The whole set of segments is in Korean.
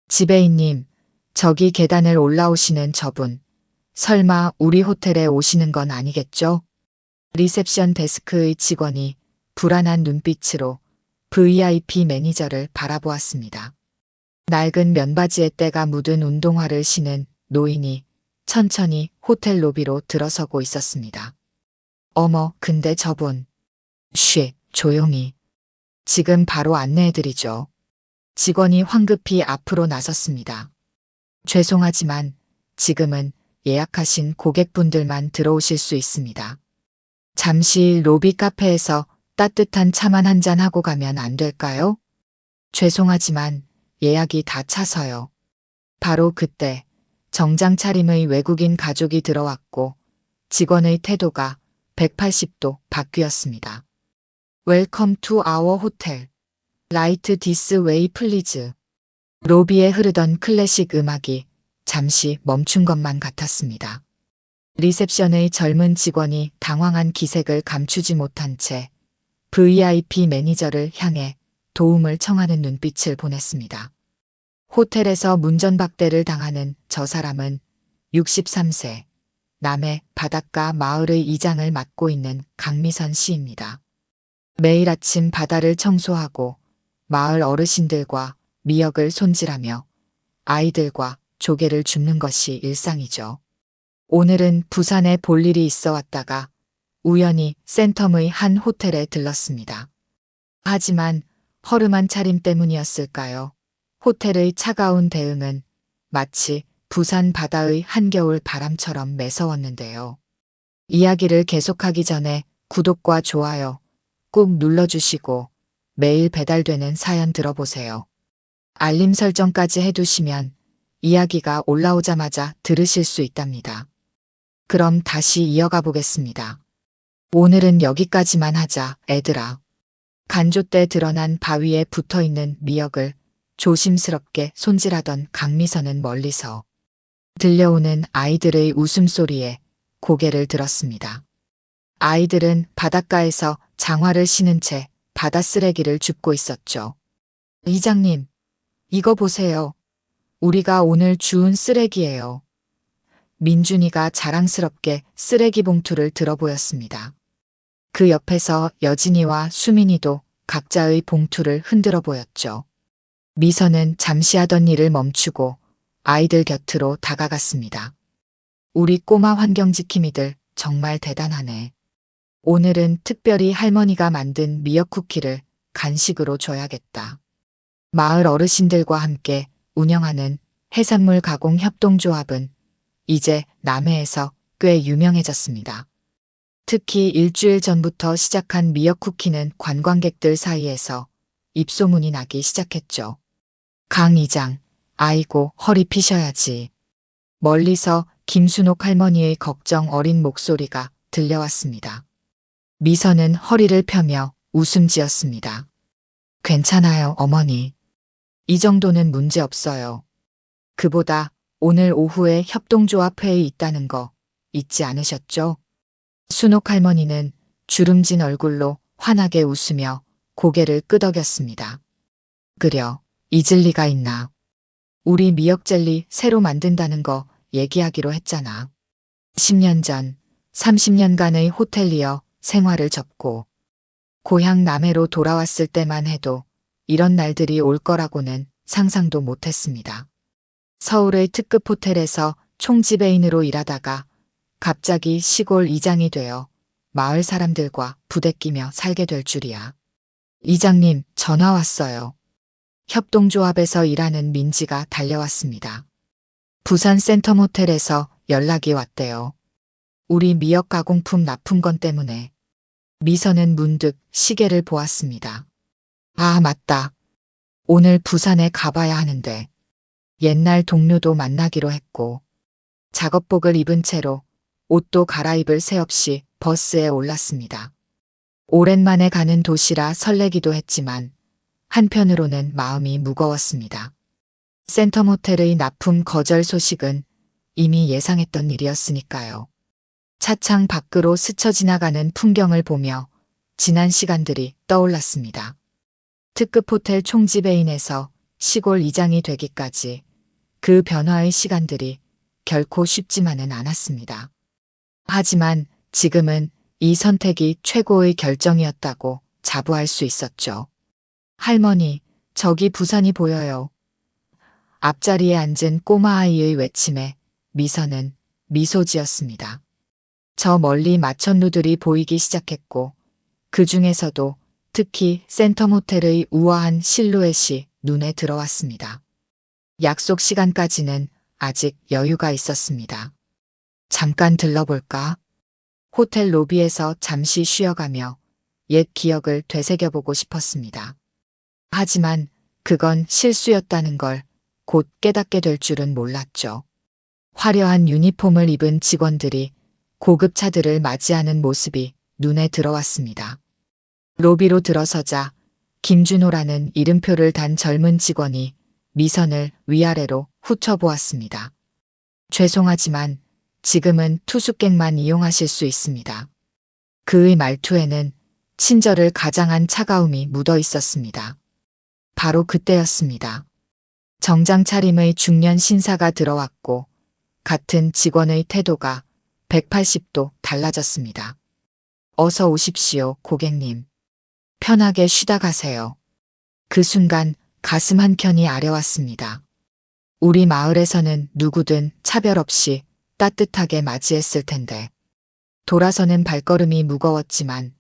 지배인님, 저기 계단을 올라오시는 저분, 설마 우리 호텔에 오시는 건 아니겠죠? 리셉션 데스크의 직원이 불안한 눈빛으로 VIP 매니저를 바라보았습니다. 낡은 면바지에 때가 묻은 운동화를 신은 노인이 천천히 호텔 로비로 들어서고 있었습니다. 어머, 근데 저분. 쉿, 조용히. 지금 바로 안내해드리죠. 직원이 황급히 앞으로 나섰습니다. 죄송하지만 지금은 예약하신 고객분들만 들어오실 수 있습니다. 잠시 로비 카페에서 따뜻한 차만 한잔 하고 가면 안 될까요? 죄송하지만 예약이 다 차서요. 바로 그때 정장 차림의 외국인 가족이 들어왔고 직원의 태도가 180도 바뀌었습니다. Welcome to our hotel. Light this way please. 로비에 흐르던 클래식 음악이 잠시 멈춘 것만 같았습니다. 리셉션의 젊은 직원이 당황한 기색을 감추지 못한 채 VIP 매니저를 향해 도움을 청하는 눈빛을 보냈습니다. 호텔에서 문전박대를 당하는 저 사람은 63세, 남해 바닷가 마을의 이장을 맡고 있는 강미선 씨입니다. 매일 아침 바다를 청소하고 마을 어르신들과 미역을 손질하며 아이들과 조개를 줍는 것이 일상이죠. 오늘은 부산에 볼 일이 있어 왔다가 우연히 센텀의 한 호텔에 들렀습니다. 하지만 허름한 차림 때문이었을까요? 호텔의 차가운 대응은 마치 부산 바다의 한겨울 바람처럼 매서웠는데요. 이야기를 계속하기 전에 구독과 좋아요 꾹 눌러주시고 매일 배달되는 사연 들어보세요. 알림 설정까지 해두시면 이야기가 올라오자마자 들으실 수 있답니다. 그럼 다시 이어가 보겠습니다. 오늘은 여기까지만 하자, 애들아. 간조때 드러난 바위에 붙어있는 미역을 조심스럽게 손질하던 강미선은 멀리서 들려오는 아이들의 웃음소리에 고개를 들었습니다. 아이들은 바닷가에서 장화를 신은 채 바다 쓰레기를 줍고 있었죠. 이장님, 이거 보세요. 우리가 오늘 주운 쓰레기예요. 민준이가 자랑스럽게 쓰레기 봉투를 들어 보였습니다. 그 옆에서 여진이와 수민이도 각자의 봉투를 흔들어 보였죠. 미선은 잠시 하던 일을 멈추고 아이들 곁으로 다가갔습니다. 우리 꼬마 환경지킴이들 정말 대단하네. 오늘은 특별히 할머니가 만든 미역 쿠키를 간식으로 줘야겠다. 마을 어르신들과 함께 운영하는 해산물 가공 협동조합은 이제 남해에서 꽤 유명해졌습니다. 특히 일주일 전부터 시작한 미역 쿠키는 관광객들 사이에서 입소문이 나기 시작했죠. 강 이장, 아이고 허리 피셔야지. 멀리서 김순옥 할머니의 걱정 어린 목소리가 들려왔습니다. 미선은 허리를 펴며 웃음 지었습니다. 괜찮아요, 어머니. 이 정도는 문제 없어요. 그보다 오늘 오후에 협동조합 회의 있다는 거 잊지 않으셨죠? 순옥 할머니는 주름진 얼굴로 환하게 웃으며 고개를 끄덕였습니다. 그려, 잊을 리가 있나. 우리 미역젤리 새로 만든다는 거 얘기하기로 했잖아. 10년 전 30년간의 호텔리어 생활을 접고 고향 남해로 돌아왔을 때만 해도 이런 날들이 올 거라고는 상상도 못했습니다. 서울의 특급 호텔에서 총지배인으로 일하다가 갑자기 시골 이장이 되어 마을 사람들과 부대끼며 살게 될 줄이야. 이장님, 전화 왔어요. 협동조합에서 일하는 민지가 달려왔습니다. 부산 센텀 호텔에서 연락이 왔대요. 우리 미역 가공품 납품건 때문에. 미선은 문득 시계를 보았습니다. 아, 맞다. 오늘 부산에 가봐야 하는데. 옛날 동료도 만나기로 했고 작업복을 입은 채로 옷도 갈아입을 새 없이 버스에 올랐습니다. 오랜만에 가는 도시라 설레기도 했지만 한편으로는 마음이 무거웠습니다. 센텀 호텔의 납품 거절 소식은 이미 예상했던 일이었으니까요. 차창 밖으로 스쳐 지나가는 풍경을 보며 지난 시간들이 떠올랐습니다. 특급 호텔 총지배인에서 시골 이장이 되기까지 그 변화의 시간들이 결코 쉽지만은 않았습니다. 하지만 지금은 이 선택이 최고의 결정이었다고 자부할 수 있었죠. 할머니, 저기 부산이 보여요. 앞자리에 앉은 꼬마아이의 외침에 미선은 미소 지었습니다. 저 멀리 마천루들이 보이기 시작했고 그 중에서도 특히 센텀 호텔의 우아한 실루엣이 눈에 들어왔습니다. 약속 시간까지는 아직 여유가 있었습니다. 잠깐 들러볼까? 호텔 로비에서 잠시 쉬어가며 옛 기억을 되새겨보고 싶었습니다. 하지만 그건 실수였다는 걸 곧 깨닫게 될 줄은 몰랐죠. 화려한 유니폼을 입은 직원들이 고급 차들을 맞이하는 모습이 눈에 들어왔습니다. 로비로 들어서자 김준호라는 이름표를 단 젊은 직원이 미선을 위아래로 훑어보았습니다. 죄송하지만 지금은 투숙객만 이용하실 수 있습니다. 그의 말투에는 친절을 가장한 차가움이 묻어 있었습니다. 바로 그때였습니다. 정장 차림의 중년 신사가 들어왔고 같은 직원의 태도가 180도 달라졌습니다. 어서 오십시오, 고객님. 편하게 쉬다 가세요. 그 순간 가슴 한켠이 아려왔습니다. 우리 마을에서는 누구든 차별 없이 따뜻하게 맞이했을 텐데. 돌아서는 발걸음이 무거웠지만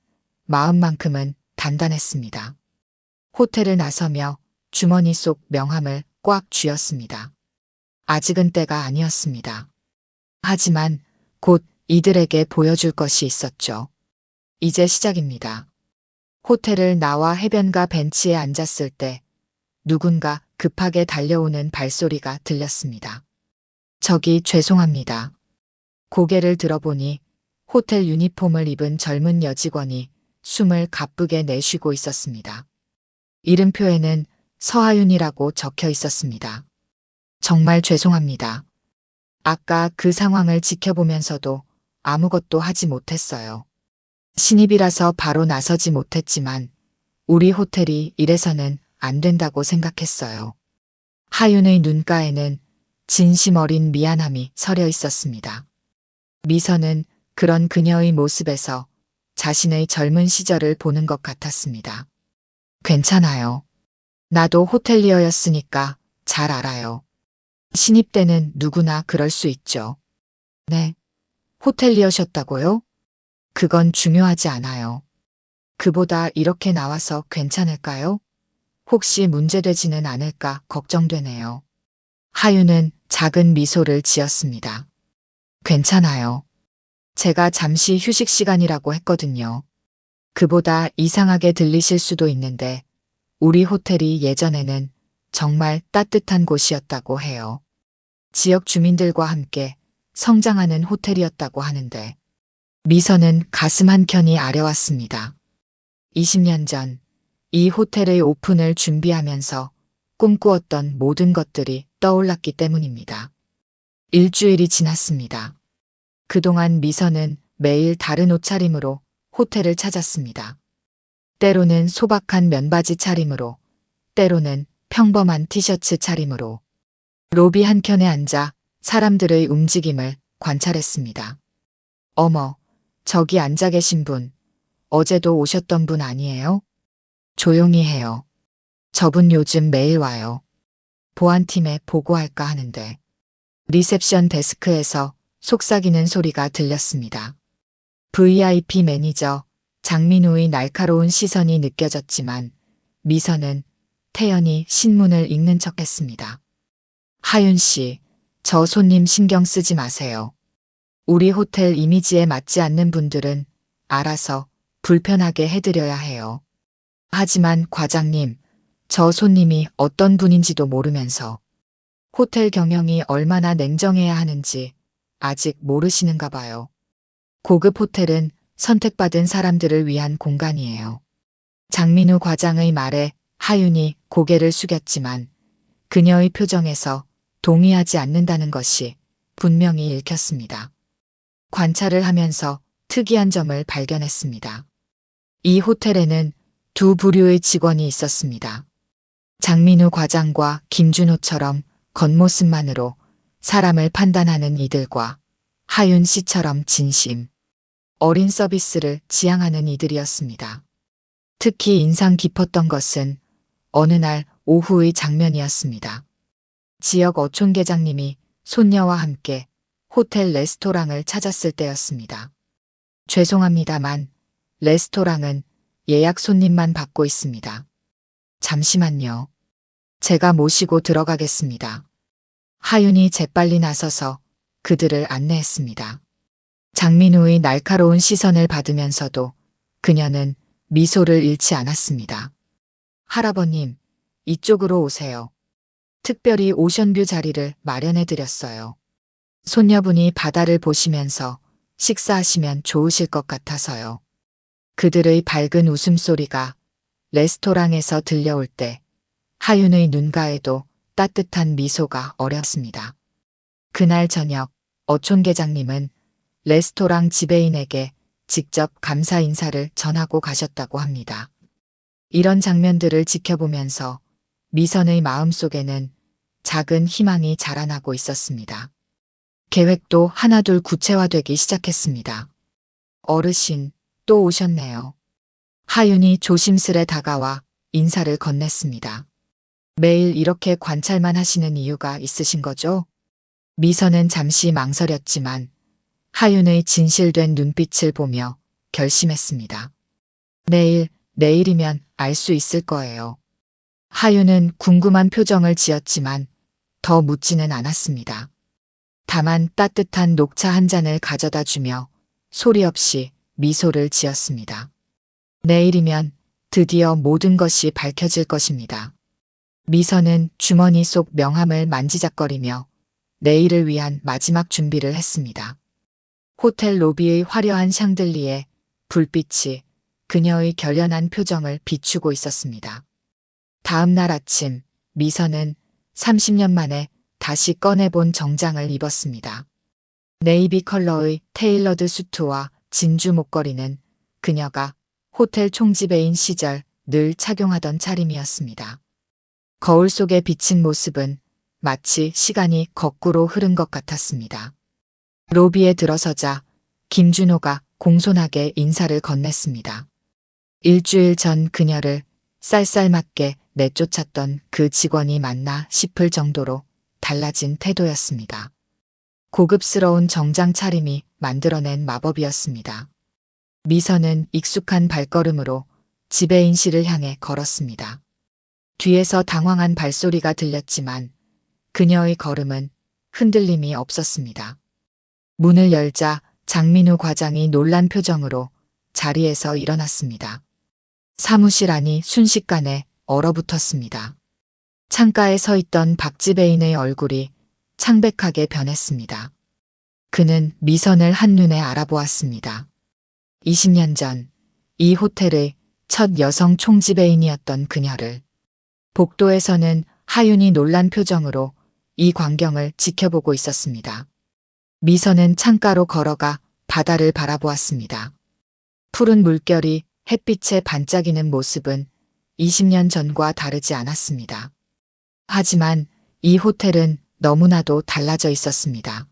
마음만큼은 단단했습니다. 호텔을 나서며 주머니 속 명함을 꽉 쥐었습니다. 아직은 때가 아니었습니다. 하지만 곧 이들에게 보여줄 것이 있었죠. 이제 시작입니다. 호텔을 나와 해변가 벤치에 앉았을 때 누군가 급하게 달려오는 발소리가 들렸습니다. 저기 죄송합니다. 고개를 들어보니 호텔 유니폼을 입은 젊은 여직원이 숨을 가쁘게 내쉬고 있었습니다. 이름표에는 서하윤이라고 적혀 있었습니다. 정말 죄송합니다. 아까 그 상황을 지켜보면서도 아무것도 하지 못했어요. 신입이라서 바로 나서지 못했지만 우리 호텔이 이래서는 안 된다고 생각했어요. 하윤의 눈가에는 진심 어린 미안함이 서려 있었습니다. 미선은 그런 그녀의 모습에서 자신의 젊은 시절을 보는 것 같았습니다. 괜찮아요. 나도 호텔리어였으니까 잘 알아요. 신입 때는 누구나 그럴 수 있죠. 네. 호텔리어셨다고요? 그건 중요하지 않아요. 그보다 이렇게 나와서 괜찮을까요? 혹시 문제되지는 않을까 걱정되네요. 하윤은 작은 미소를 지었습니다. 괜찮아요. 제가 잠시 휴식 시간이라고 했거든요. 그보다 이상하게 들리실 수도 있는데 우리 호텔이 예전에는 정말 따뜻한 곳이었다고 해요. 지역 주민들과 함께 성장하는 호텔이었다고 하는데 미선은 가슴 한켠이 아려왔습니다. 20년 전 이 호텔의 오픈을 준비하면서 꿈꾸었던 모든 것들이 떠올랐기 때문입니다. 일주일이 지났습니다. 그동안 미선은 매일 다른 옷차림으로 호텔을 찾았습니다. 때로는 소박한 면바지 차림으로, 때로는 평범한 티셔츠 차림으로 로비 한켠에 앉아 사람들의 움직임을 관찰했습니다. 어머, 저기 앉아 계신 분, 어제도 오셨던 분 아니에요? 조용히 해요. 저분 요즘 매일 와요. 보안팀에 보고할까 하는데. 리셉션 데스크에서 속삭이는 소리가 들렸습니다. VIP 매니저 장민우의 날카로운 시선이 느껴졌지만 미선은 태연히 신문을 읽는 척했습니다. 하윤 씨, 저 손님 신경 쓰지 마세요. 우리 호텔 이미지에 맞지 않는 분들은 알아서 불편하게 해드려야 해요. 하지만 과장님, 저 손님이 어떤 분인지도 모르면서 호텔 경영이 얼마나 냉정해야 하는지 아직 모르시는가 봐요. 고급 호텔은 선택받은 사람들을 위한 공간이에요. 장민우 과장의 말에 하윤이 고개를 숙였지만 그녀의 표정에서 동의하지 않는다는 것이 분명히 읽혔습니다. 관찰을 하면서 특이한 점을 발견했습니다. 이 호텔에는 두 부류의 직원이 있었습니다. 장민우 과장과 김준호처럼 겉모습만으로 사람을 판단하는 이들과 하윤 씨처럼 진심 어린 서비스를 지향하는 이들이었습니다. 특히 인상 깊었던 것은 어느 날 오후의 장면이었습니다. 지역 어촌계장님이 손녀와 함께 호텔 레스토랑을 찾았을 때였습니다. 죄송합니다만 레스토랑은 예약 손님만 받고 있습니다. 잠시만요. 제가 모시고 들어가겠습니다. 하윤이 재빨리 나서서 그들을 안내했습니다. 장민우의 날카로운 시선을 받으면서도 그녀는 미소를 잃지 않았습니다. 할아버님, 이쪽으로 오세요. 특별히 오션뷰 자리를 마련해 드렸어요. 손녀분이 바다를 보시면서 식사하시면 좋으실 것 같아서요. 그들의 밝은 웃음소리가 레스토랑에서 들려올 때 하윤의 눈가에도 따뜻한 미소가 어렸습니다. 그날 저녁 어촌계장님은 레스토랑 지배인에게 직접 감사 인사를 전하고 가셨다고 합니다. 이런 장면들을 지켜보면서 미선의 마음속에는 작은 희망이 자라나고 있었습니다. 계획도 하나둘 구체화되기 시작했습니다. 어르신, 또 오셨네요. 하윤이 조심스레 다가와 인사를 건넸습니다. 매일 이렇게 관찰만 하시는 이유가 있으신 거죠? 미선은 잠시 망설였지만 하윤의 진실된 눈빛을 보며 결심했습니다. 내일이면 알 수 있을 거예요. 하윤은 궁금한 표정을 지었지만 더 묻지는 않았습니다. 다만 따뜻한 녹차 한 잔을 가져다 주며 소리 없이 미소를 지었습니다. 내일이면 드디어 모든 것이 밝혀질 것입니다. 미선은 주머니 속 명함을 만지작거리며 내일을 위한 마지막 준비를 했습니다. 호텔 로비의 화려한 샹들리에 불빛이 그녀의 결연한 표정을 비추고 있었습니다. 다음 날 아침 미선은 30년 만에 다시 꺼내본 정장을 입었습니다. 네이비 컬러의 테일러드 수트와 진주 목걸이는 그녀가 호텔 총지배인 시절 늘 착용하던 차림이었습니다. 거울 속에 비친 모습은 마치 시간이 거꾸로 흐른 것 같았습니다. 로비에 들어서자 김준호가 공손하게 인사를 건넸습니다. 일주일 전 그녀를 쌀쌀맞게 내쫓았던 그 직원이 맞나 싶을 정도로 달라진 태도였습니다. 고급스러운 정장 차림이 만들어낸 마법이었습니다. 미선은 익숙한 발걸음으로 지배인실을 향해 걸었습니다. 뒤에서 당황한 발소리가 들렸지만 그녀의 걸음은 흔들림이 없었습니다. 문을 열자 장민우 과장이 놀란 표정으로 자리에서 일어났습니다. 사무실 안이 순식간에 얼어붙었습니다. 창가에 서 있던 박지배인의 얼굴이 창백하게 변했습니다. 그는 미선을 한눈에 알아보았습니다. 20년 전 이 호텔의 첫 여성 총지배인이었던 그녀를. 복도에서는 하윤이 놀란 표정으로 이 광경을 지켜보고 있었습니다. 미선은 창가로 걸어가 바다를 바라보았습니다. 푸른 물결이 햇빛에 반짝이는 모습은 20년 전과 다르지 않았습니다. 하지만 이 호텔은 너무나도 달라져 있었습니다.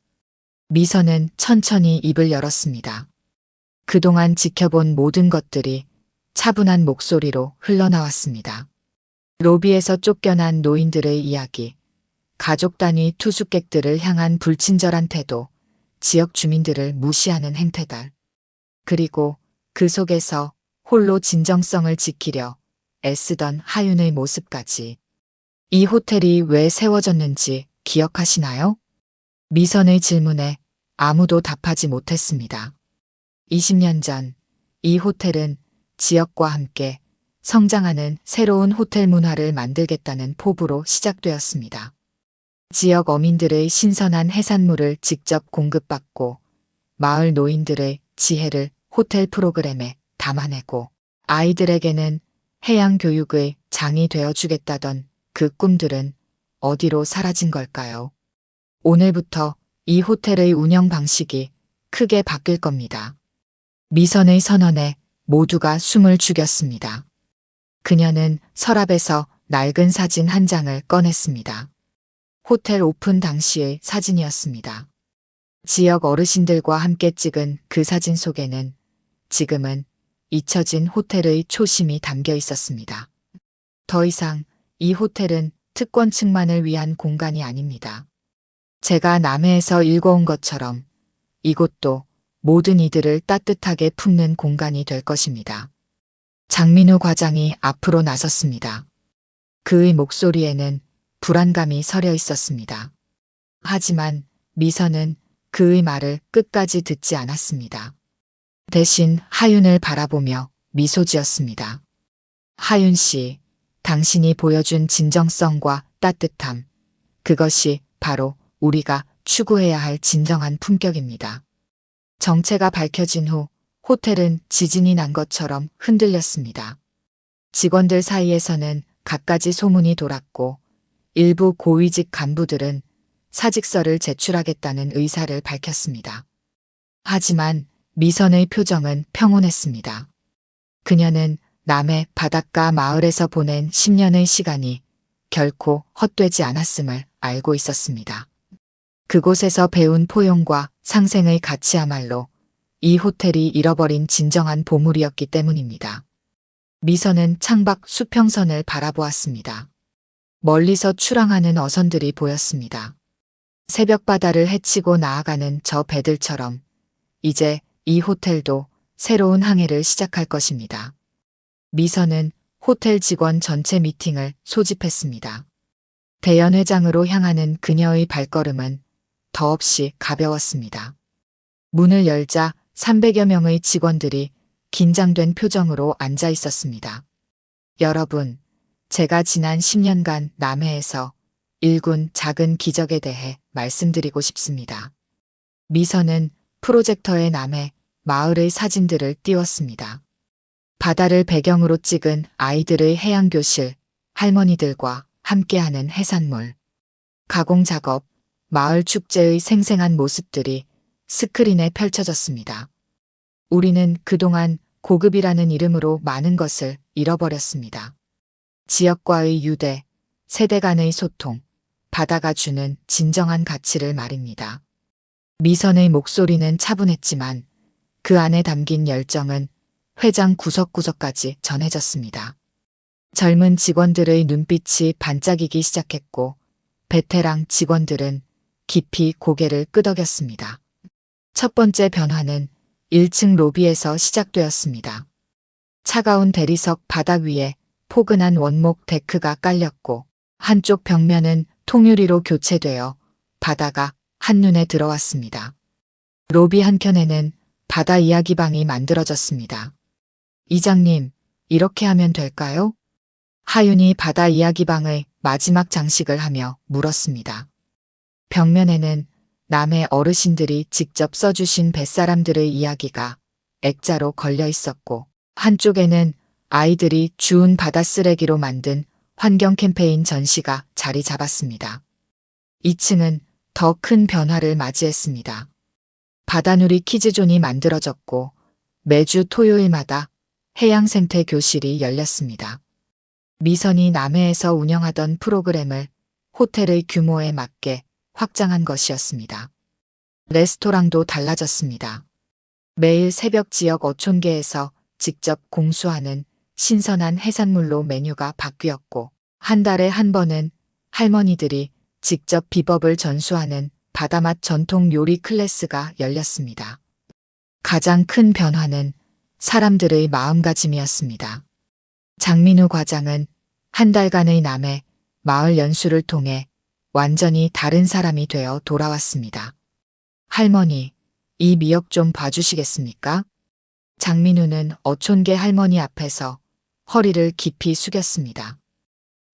미선은 천천히 입을 열었습니다. 그동안 지켜본 모든 것들이 차분한 목소리로 흘러나왔습니다. 로비에서 쫓겨난 노인들의 이야기, 가족 단위 투숙객들을 향한 불친절한 태도, 지역 주민들을 무시하는 행태들, 그리고 그 속에서 홀로 진정성을 지키려 애쓰던 하윤의 모습까지. 이 호텔이 왜 세워졌는지 기억하시나요? 미선의 질문에 아무도 답하지 못했습니다. 20년 전 이 호텔은 지역과 함께 성장하는 새로운 호텔 문화를 만들겠다는 포부로 시작되었습니다. 지역 어민들의 신선한 해산물을 직접 공급받고 마을 노인들의 지혜를 호텔 프로그램에 담아내고 아이들에게는 해양 교육의 장이 되어주겠다던 그 꿈들은 어디로 사라진 걸까요? 오늘부터 이 호텔의 운영 방식이 크게 바뀔 겁니다. 미선의 선언에 모두가 숨을 죽였습니다. 그녀는 서랍에서 낡은 사진 한 장을 꺼냈습니다. 호텔 오픈 당시의 사진이었습니다. 지역 어르신들과 함께 찍은 그 사진 속에는 지금은 잊혀진 호텔의 초심이 담겨 있었습니다. 더 이상 이 호텔은 특권층만을 위한 공간이 아닙니다. 제가 남해에서 읽어온 것처럼 이곳도 모든 이들을 따뜻하게 품는 공간이 될 것입니다. 장민우 과장이 앞으로 나섰습니다. 그의 목소리에는 불안감이 서려 있었습니다. 하지만 미선은 그의 말을 끝까지 듣지 않았습니다. 대신 하윤을 바라보며 미소 지었습니다. 하윤 씨, 당신이 보여준 진정성과 따뜻함, 그것이 바로 우리가 추구해야 할 진정한 품격입니다. 정체가 밝혀진 후 호텔은 지진이 난 것처럼 흔들렸습니다. 직원들 사이에서는 갖가지 소문이 돌았고 일부 고위직 간부들은 사직서를 제출하겠다는 의사를 밝혔습니다. 하지만 미선의 표정은 평온했습니다. 그녀는 남해 바닷가 마을에서 보낸 10년의 시간이 결코 헛되지 않았음을 알고 있었습니다. 그곳에서 배운 포용과 상생의 가치야말로 이 호텔이 잃어버린 진정한 보물이었기 때문입니다. 미선은 창밖 수평선을 바라보았습니다. 멀리서 출항하는 어선들이 보였습니다. 새벽 바다를 헤치고 나아가는 저 배들처럼 이제 이 호텔도 새로운 항해를 시작할 것입니다. 미선은 호텔 직원 전체 미팅을 소집했습니다. 대연 회장으로 향하는 그녀의 발걸음은 더없이 가벼웠습니다. 문을 열자 300여 명의 직원들이 긴장된 표정으로 앉아 있었습니다. 여러분, 제가 지난 10년간 남해에서 일군 작은 기적에 대해 말씀드리고 싶습니다. 미선은 프로젝터에 남해 마을의 사진들을 띄웠습니다. 바다를 배경으로 찍은 아이들의 해양교실, 할머니들과 함께하는 해산물, 가공작업, 마을 축제의 생생한 모습들이 스크린에 펼쳐졌습니다. 우리는 그동안 고급이라는 이름으로 많은 것을 잃어버렸습니다. 지역과의 유대, 세대 간의 소통, 바다가 주는 진정한 가치를 말입니다. 미선의 목소리는 차분했지만 그 안에 담긴 열정은 회장 구석구석까지 전해졌습니다. 젊은 직원들의 눈빛이 반짝이기 시작했고 베테랑 직원들은 깊이 고개를 끄덕였습니다. 첫 번째 변화는 1층 로비에서 시작되었습니다. 차가운 대리석 바닥 위에 포근한 원목 데크가 깔렸고 한쪽 벽면은 통유리로 교체되어 바다가 한눈에 들어왔습니다. 로비 한켠에는 바다 이야기방이 만들어졌습니다. 이장님, 이렇게 하면 될까요? 하윤이 바다 이야기방의 마지막 장식을 하며 물었습니다. 벽면에는 남해 어르신들이 직접 써주신 뱃사람들의 이야기가 액자로 걸려 있었고 한쪽에는 아이들이 주운 바다 쓰레기로 만든 환경 캠페인 전시가 자리 잡았습니다. 2층은 더 큰 변화를 맞이했습니다. 바다누리 키즈존이 만들어졌고 매주 토요일마다 해양생태 교실이 열렸습니다. 미선이 남해에서 운영하던 프로그램을 호텔의 규모에 맞게 확장한 것이었습니다. 레스토랑도 달라졌습니다. 매일 새벽 지역 어촌계에서 직접 공수하는 신선한 해산물로 메뉴가 바뀌었고 한 달에 한 번은 할머니들이 직접 비법을 전수하는 바다맛 전통 요리 클래스가 열렸습니다. 가장 큰 변화는 사람들의 마음가짐이었습니다. 장민우 과장은 한 달간의 남해 마을 연수를 통해 완전히 다른 사람이 되어 돌아왔습니다. 할머니, 이 미역 좀 봐주시겠습니까? 장민우는 어촌계 할머니 앞에서 허리를 깊이 숙였습니다.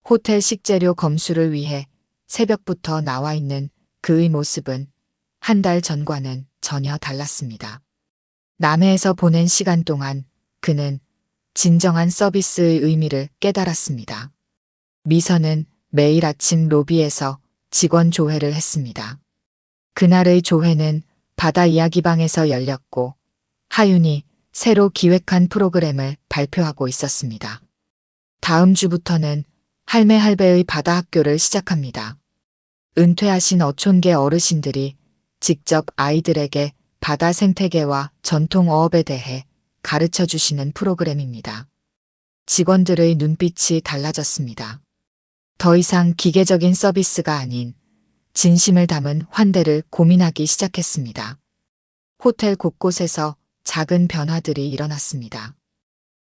호텔 식재료 검수를 위해 새벽부터 나와 있는 그의 모습은 한 달 전과는 전혀 달랐습니다. 남해에서 보낸 시간 동안 그는 진정한 서비스의 의미를 깨달았습니다. 미선은 매일 아침 로비에서 직원 조회를 했습니다. 그날의 조회는 바다 이야기방에서 열렸고 하윤이 새로 기획한 프로그램을 발표하고 있었습니다. 다음 주부터는 할매 할배의 바다 학교를 시작합니다. 은퇴하신 어촌계 어르신들이 직접 아이들에게 바다 생태계와 전통 어업에 대해 가르쳐 주시는 프로그램입니다. 직원들의 눈빛이 달라졌습니다. 더 이상 기계적인 서비스가 아닌 진심을 담은 환대를 고민하기 시작했습니다. 호텔 곳곳에서 작은 변화들이 일어났습니다.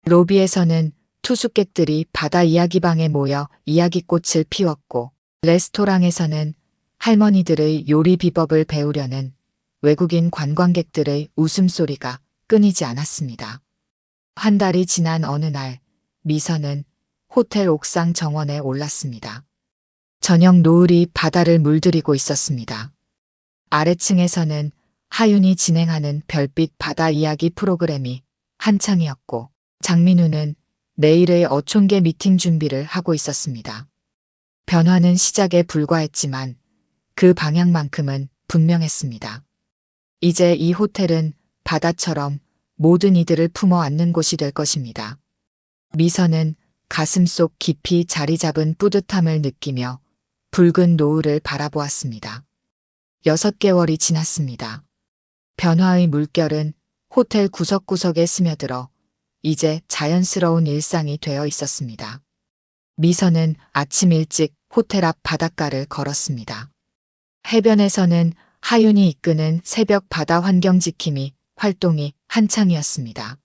로비에서는 투숙객들이 바다 이야기방에 모여 이야기꽃을 피웠고, 레스토랑에서는 할머니들의 요리 비법을 배우려는 외국인 관광객들의 웃음소리가 끊이지 않았습니다. 한 달이 지난 어느 날, 미선은 호텔 옥상 정원에 올랐습니다. 저녁 노을이 바다를 물들이고 있었습니다. 아래층에서는 하윤이 진행하는 별빛 바다 이야기 프로그램이 한창이었고, 장민우는 내일의 어촌계 미팅 준비를 하고 있었습니다. 변화는 시작에 불과했지만 그 방향만큼은 분명했습니다. 이제 이 호텔은 바다처럼 모든 이들을 품어 안는 곳이 될 것입니다. 미선은 가슴속 깊이 자리 잡은 뿌듯함을 느끼며 붉은 노을을 바라보았습니다. 6개월이 지났습니다. 변화의 물결은 호텔 구석구석에 스며들어 이제 자연스러운 일상이 되어 있었습니다. 미선은 아침 일찍 호텔 앞 바닷가를 걸었습니다. 해변에서는 하윤이 이끄는 새벽 바다 환경 지킴이 활동이 한창이었습니다.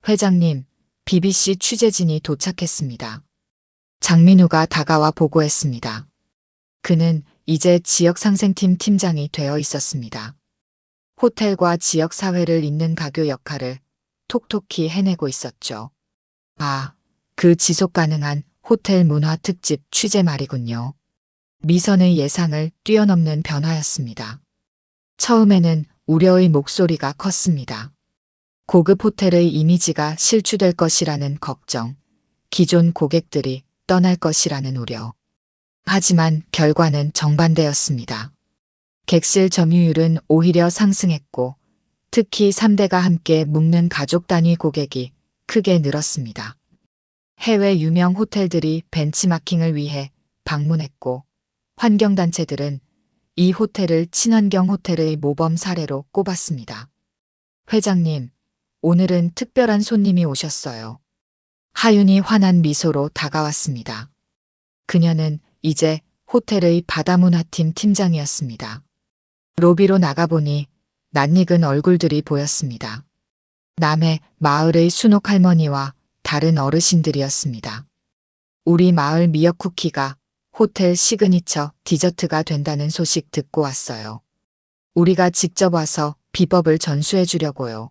회장님, BBC 취재진이 도착했습니다. 장민우가 다가와 보고했습니다. 그는 이제 지역상생팀 팀장이 되어 있었습니다. 호텔과 지역사회를 잇는 가교 역할을 톡톡히 해내고 있었죠. 아, 그 지속 가능한 호텔 문화 특집 취재 말이군요. 미선의 예상을 뛰어넘는 변화였습니다. 처음에는 우려의 목소리가 컸습니다. 고급 호텔의 이미지가 실추될 것이라는 걱정, 기존 고객들이 떠날 것이라는 우려. 하지만 결과는 정반대였습니다. 객실 점유율은 오히려 상승했고, 특히 3대가 함께 묵는 가족 단위 고객이 크게 늘었습니다. 해외 유명 호텔들이 벤치마킹을 위해 방문했고, 환경단체들은 이 호텔을 친환경 호텔의 모범 사례로 꼽았습니다. 회장님, 오늘은 특별한 손님이 오셨어요. 하윤이 환한 미소로 다가왔습니다. 그녀는 이제 호텔의 바다문화팀 팀장이었습니다. 로비로 나가보니 낯익은 얼굴들이 보였습니다. 남해 마을의 순옥 할머니와 다른 어르신들이었습니다. 우리 마을 미역 쿠키가 호텔 시그니처 디저트가 된다는 소식 듣고 왔어요. 우리가 직접 와서 비법을 전수해 주려고요.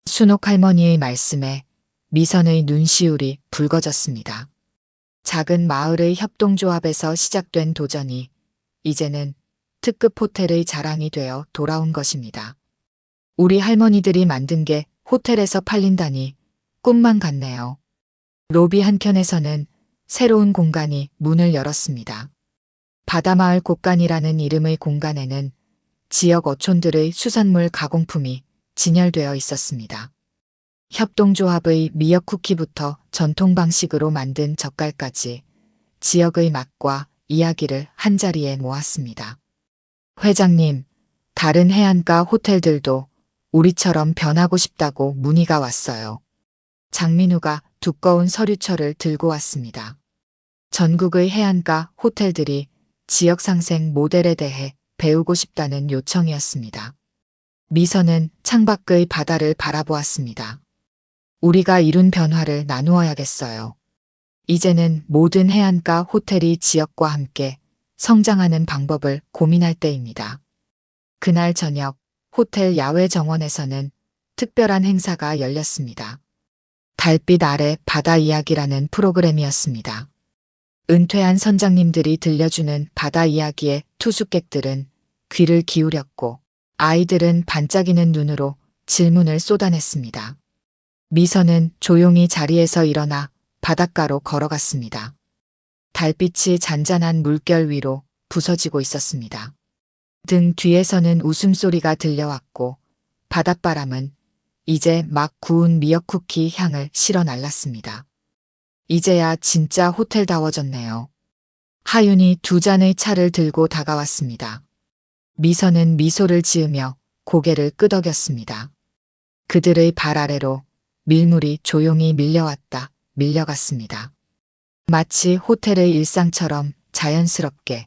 순옥 할머니의 말씀에 미선의 눈시울이 붉어졌습니다. 작은 마을의 협동조합에서 시작된 도전이 이제는 특급 호텔의 자랑이 되어 돌아온 것입니다. 우리 할머니들이 만든 게 호텔에서 팔린다니 꿈만 같네요. 로비 한켠에서는 새로운 공간이 문을 열었습니다. 바다마을 곳간이라는 이름의 공간에는 지역 어촌들의 수산물 가공품이 진열되어 있었습니다. 협동조합의 미역 쿠키부터 전통 방식으로 만든 젓갈까지 지역의 맛과 이야기를 한자리에 모았습니다. 회장님, 다른 해안가 호텔들도 우리처럼 변하고 싶다고 문의가 왔어요. 장민우가 두꺼운 서류철을 들고 왔습니다. 전국의 해안가 호텔들이 지역상생 모델에 대해 배우고 싶다는 요청이었습니다. 미선은 창밖의 바다를 바라보았습니다. 우리가 이룬 변화를 나누어야겠어요. 이제는 모든 해안가 호텔이 지역과 함께 성장하는 방법을 고민할 때입니다. 그날 저녁 호텔 야외 정원에서는 특별한 행사가 열렸습니다. 달빛 아래 바다 이야기라는 프로그램이었습니다. 은퇴한 선장님들이 들려주는 바다 이야기에 투숙객들은 귀를 기울였고 아이들은 반짝이는 눈으로 질문을 쏟아냈습니다. 미선은 조용히 자리에서 일어나 바닷가로 걸어갔습니다. 달빛이 잔잔한 물결 위로 부서지고 있었습니다. 등 뒤에서는 웃음소리가 들려왔고 바닷바람은 이제 막 구운 미역 쿠키 향을 실어 날랐습니다. 이제야 진짜 호텔다워졌네요. 하윤이 두 잔의 차를 들고 다가왔습니다. 미선은 미소를 지으며 고개를 끄덕였습니다. 그들의 발 아래로 밀물이 조용히 밀려왔다, 밀려갔습니다. 마치 호텔의 일상처럼 자연스럽게